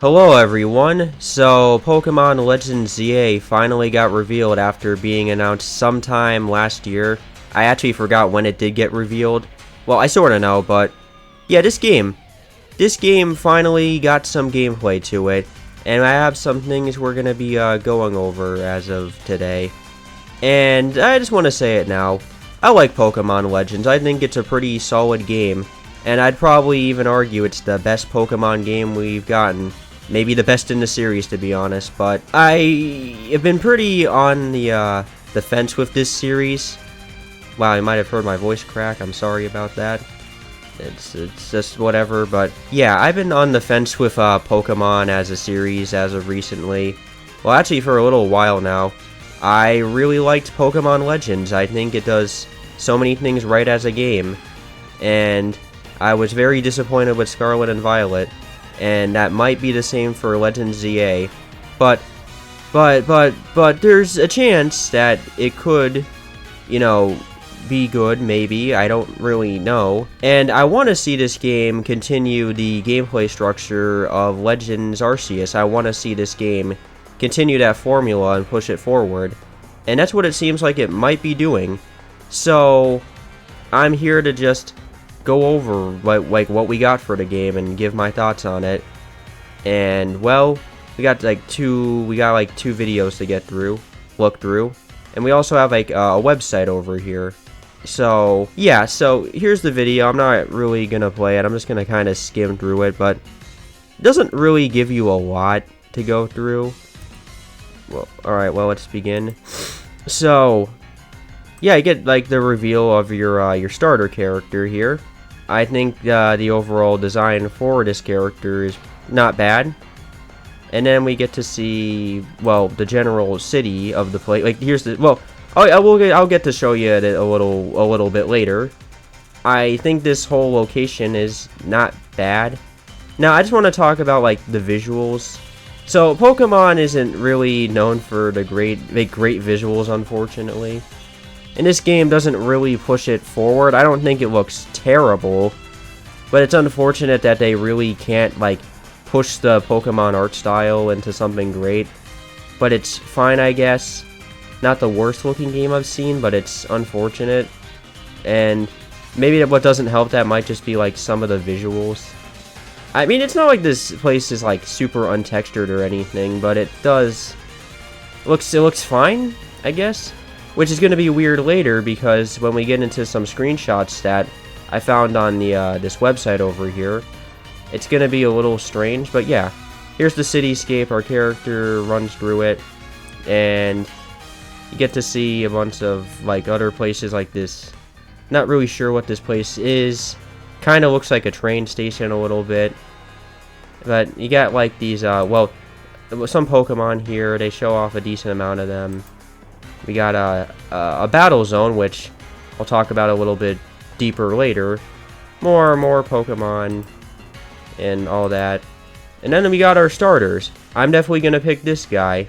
Hello everyone, so Pokemon Legends ZA finally got revealed after being announced sometime last year. I actually forgot when it did get revealed. Well, I sorta know, but yeah, this game finally got some gameplay to it, and I have some things we're gonna be going over as of today. And I just want to say it now, I like Pokemon Legends. I think it's a pretty solid game, and I'd probably even argue it's the best Pokemon game we've gotten. Maybe the best in the series, to be honest, but I have been pretty on the fence with this series. Wow, you might have heard my voice crack. I'm sorry about that. It's just whatever, but yeah, I've been on the fence with Pokemon as a series as of recently. Well, actually, for a little while now. I really liked Pokemon Legends. I think it does so many things right as a game, and I was very disappointed with Scarlet and Violet. And that might be the same for Legends ZA, but there's a chance that it could, be good, maybe. I don't really know. And I want to see this game continue the gameplay structure of Legends Arceus. I want to see this game continue that formula and push it forward. And that's what it seems like it might be doing. So, I'm here to just go over like what we got for the game and give my thoughts on it. And well, we got like two videos to look through, and we also have like a website over here. So yeah, so here's the video. I'm not really gonna play it. I'm just gonna kind of skim through it, but it doesn't really give you a lot to go through. Well, all right. Well, let's begin. So yeah, you get like the reveal of your starter character here. I think the overall design for this character is not bad. And then we get to see, well, the general city of the place. Like, here's the, well, I'll get to show you it a little bit later. I think this whole location is not bad. Now, I just want to talk about, like, the visuals. So, Pokemon isn't really known for the great visuals, unfortunately. And this game doesn't really push it forward. I don't think it looks terrible, but it's unfortunate that they really can't, like, push the Pokemon art style into something great. But it's fine, I guess. Not the worst looking game I've seen, but it's unfortunate. And maybe what doesn't help that might just be, like, some of the visuals. I mean, it's not like this place is, like, super untextured or anything, but it does... It looks fine, I guess. Which is going to be weird later, because when we get into some screenshots that I found on the this website over here, it's going to be a little strange. But yeah, here's the cityscape. Our character runs through it, and you get to see a bunch of like other places like this. Not really sure what this place is. Kind of looks like a train station a little bit. But you got like these, well, some Pokemon here. They show off a decent amount of them. We got a battle zone, which I'll talk about a little bit deeper later. More Pokemon and all that. And then we got our starters. I'm definitely going to pick this guy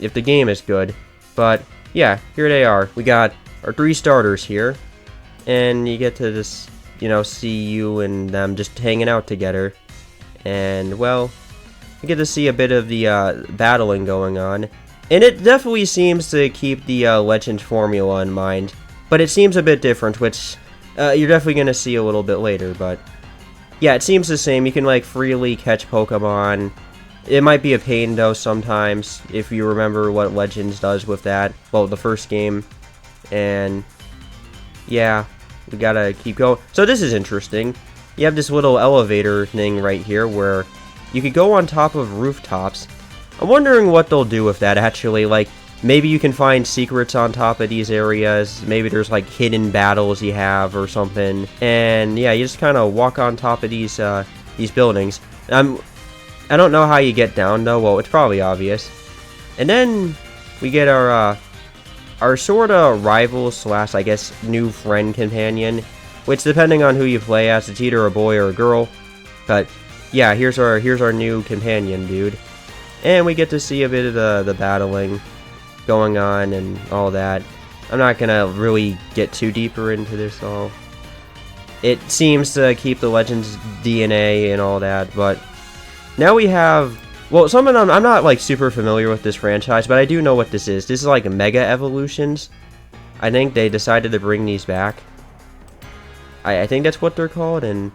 if the game is good. But yeah, here they are. We got our 3 starters here. And you get to just, see you and them just hanging out together. And well, you get to see a bit of the battling going on. And it definitely seems to keep the Legend formula in mind, but it seems a bit different, which you're definitely going to see a little bit later, but yeah, it seems the same. You can, like, freely catch Pokemon. It might be a pain, though, sometimes, if you remember what Legends does with that. Well, the first game, and yeah, we gotta keep going. So this is interesting. You have this little elevator thing right here where you could go on top of rooftops. I'm wondering what they'll do with that, actually. Like, maybe you can find secrets on top of these areas. Maybe there's, like, hidden battles you have or something. And, yeah, you just kind of walk on top of these buildings. I don't know how you get down, though. Well, it's probably obvious. And then we get our sort of rival / I guess, new friend companion. Which, depending on who you play as, it's either a boy or a girl. But, yeah, here's our new companion, dude. And we get to see a bit of the battling going on and all that. I'm not going to really get too deeper into this all. It seems to keep the Legends DNA and all that, but Now we have, well, some of them, I'm not like super familiar with this franchise, but I do know what this is. This is like Mega Evolutions. I think they decided to bring these back. I think that's what they're called, and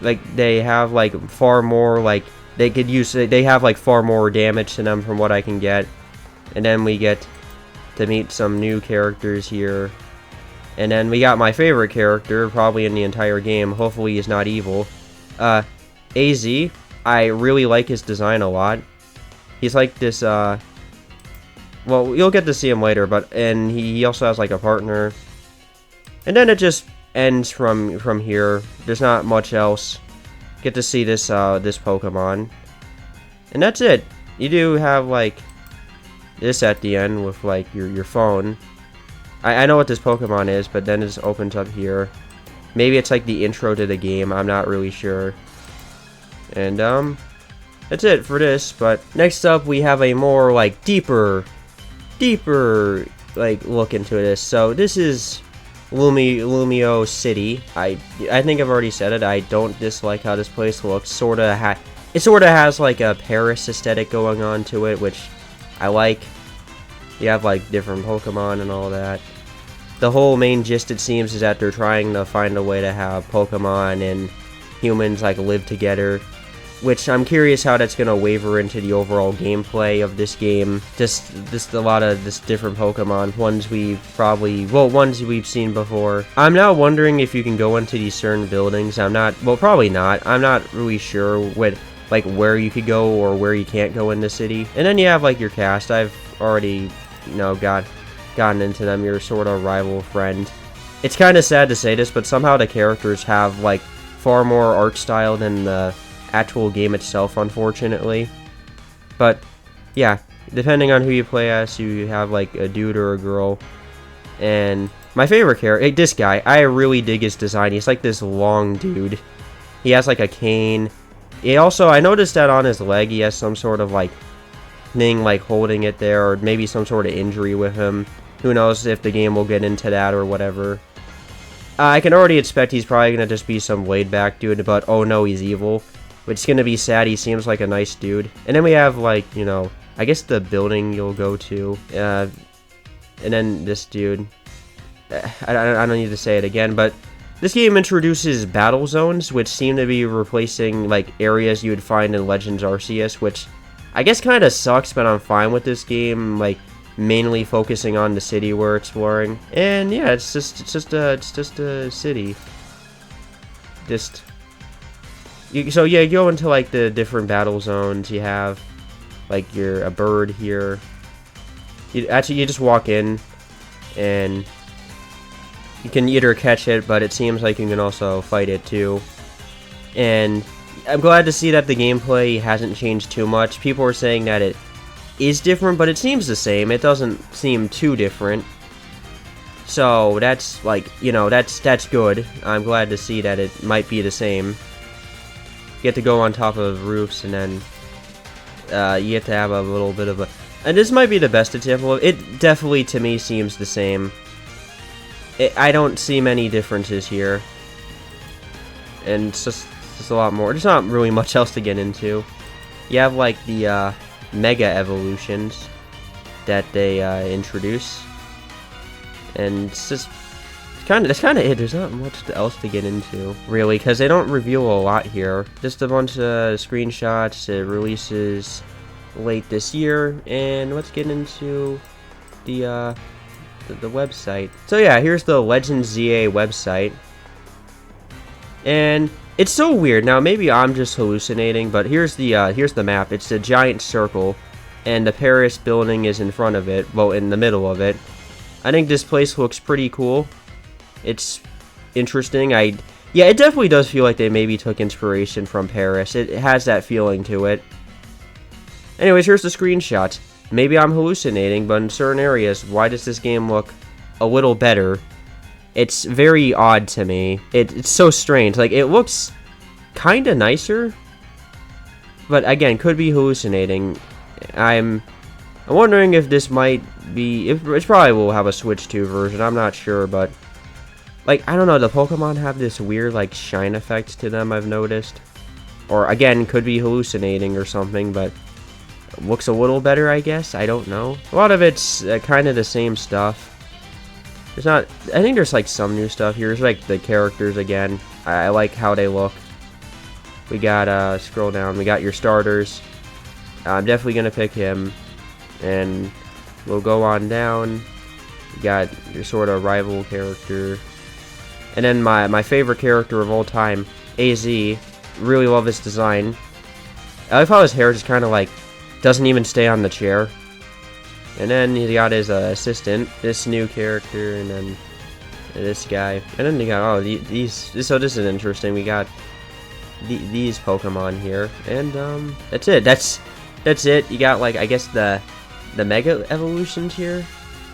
like they have like far more, like they could use, they have like far more damage to them from what I can get. And then we get to meet some new characters here. And then we got my favorite character, probably in the entire game. Hopefully he's not evil. AZ. I really like his design a lot. He's like this, well, you'll get to see him later, but, and he also has like a partner. And then it just ends from here. There's not much else. Get to see this, this Pokemon. And that's it. You do have like this at the end with like your phone. I know what this Pokemon is, but then it just opens up here. Maybe it's like the intro to the game, I'm not really sure. And that's it for this, but next up we have a more like deeper like look into this. So this is Lumio City. I think I've already said it. I don't dislike how this place looks. It sorta has like a Paris aesthetic going on to it, which I like. You have like different Pokemon and all that. The whole main gist, it seems, is that they're trying to find a way to have Pokemon and humans like live together, which I'm curious how that's gonna waver into the overall gameplay of this game. Just a lot of this different Pokemon, ones we've seen before. I'm now wondering if you can go into these certain buildings. Probably not. I'm not really sure like where you could go or where you can't go in the city. And then you have like your cast. I've already, you know, gotten into them. Your sort of rival friend. It's kind of sad to say this, but somehow the characters have like far more art style than the actual game itself, unfortunately. But yeah, depending on who you play as, you have like a dude or a girl. And my favorite character, this guy, I really dig his design. He's like this long dude. He has like a cane. He also, I noticed that on his leg he has some sort of like thing like holding it there, or maybe some sort of injury with him. Who knows if the game will get into that or whatever. I can already expect he's probably gonna just be some laid back dude, but oh no, he's evil. Which is gonna be sad. He seems like a nice dude. And then we have like, you know, I guess the building you'll go to. And then this dude. I don't need to say it again, but this game introduces battle zones, which seem to be replacing like areas you would find in Legends Arceus, which I guess kind of sucks, but I'm fine with this game, like mainly focusing on the city we're exploring. And yeah, it's just a city. So yeah, you go into like the different battle zones. You have like a bird here. You just walk in and you can either catch it, but it seems like you can also fight it too. And I'm glad to see that the gameplay hasn't changed too much. People are saying that it is different, but it seems the same. It doesn't seem too different. So that's like, you know, that's good. I'm glad to see that it might be the same. You get to go on top of roofs, and then you get to have a little bit of a... And this might be the best example of it. Definitely, to me, seems the same. I don't see many differences here. And it's just a lot more. There's not really much else to get into. You have, like, the Mega Evolutions that they introduce. And it's just... That's kind of it. There's not much else to get into, really, because they don't reveal a lot here. Just a bunch of screenshots. It releases late this year, and let's get into the website. So yeah, here's the Legends ZA website, and it's so weird. Now maybe I'm just hallucinating, but here's the map. It's a giant circle, and the Paris building is in front of it. Well, in the middle of it. I think this place looks pretty cool. It's interesting. Yeah, it definitely does feel like they maybe took inspiration from Paris. It has that feeling to it. Anyways, here's the screenshots. Maybe I'm hallucinating, but in certain areas, why does this game look a little better? It's very odd to me. It's so strange. Like, it looks kind of nicer, but again, could be hallucinating. I'm wondering if this might be... It probably will have a Switch 2 version. I'm not sure, but... Like, I don't know, the Pokemon have this weird, like, shine effect to them, I've noticed. Or, again, could be hallucinating or something, but looks a little better, I guess. I don't know. A lot of it's kind of the same stuff. There's not... I think there's, like, some new stuff here. There's, like, the characters again. I like how they look. We got, scroll down. We got your starters. I'm definitely going to pick him. And we'll go on down. You got your sort of rival character. And then my favorite character of all time, AZ. Really love this design. I like how his hair just kind of like doesn't even stay on the chair. And then he got his assistant, this new character, and then this guy. And then you got, oh, these. So this is interesting. We got these Pokemon here, and that's it. That's it. You got, like, I guess the Mega Evolutions here,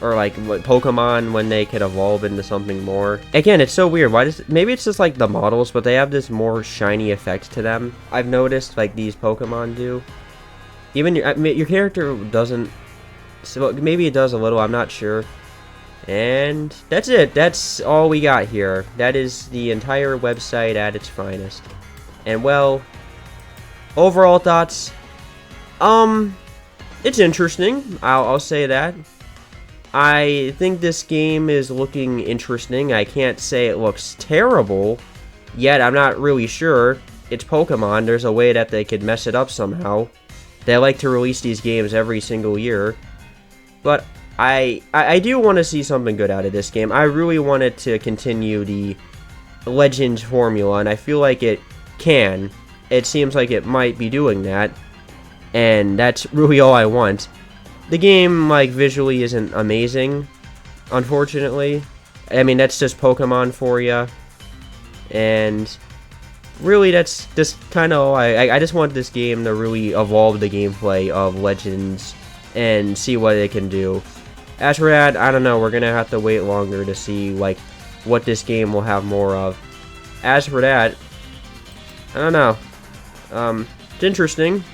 or like what Pokemon when they could evolve into something more. Again, it's so weird. Why does maybe it's just like the models, but they have this more shiny effect to them. I've noticed, like, these Pokemon do. Even your character doesn't. So maybe it does a little. I'm not sure. And that's it. That's all we got here. That is the entire website at its finest. And, well, overall thoughts. It's interesting. I'll say that. I think this game is looking interesting. I can't say it looks terrible yet. I'm not really sure. It's Pokemon. There's a way that they could mess it up somehow. They like to release these games every single year. But I do want to see something good out of this game. I really want it to continue the Legends formula, and I feel like it can. It seems like it might be doing that, and that's really all I want. The game, like, visually isn't amazing, unfortunately. I mean, that's just Pokemon for you, and really that's just kind of all I just want this game to really evolve the gameplay of Legends and see what it can do. As for that, I don't know, we're gonna have to wait longer to see, like, what this game will have more of. As for that, I don't know. It's interesting.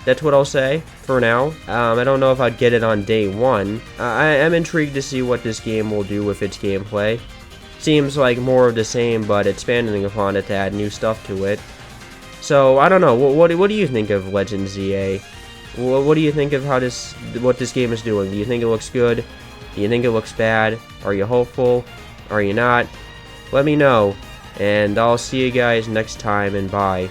That's what I'll say for now. I don't know if I'd get it on day one. I am intrigued to see what this game will do with its gameplay. Seems like more of the same, but expanding upon it to add new stuff to it. So, I don't know. What do you think of Legends ZA? What do you think of what this game is doing? Do you think it looks good? Do you think it looks bad? Are you hopeful? Are you not? Let me know. And I'll see you guys next time, and bye.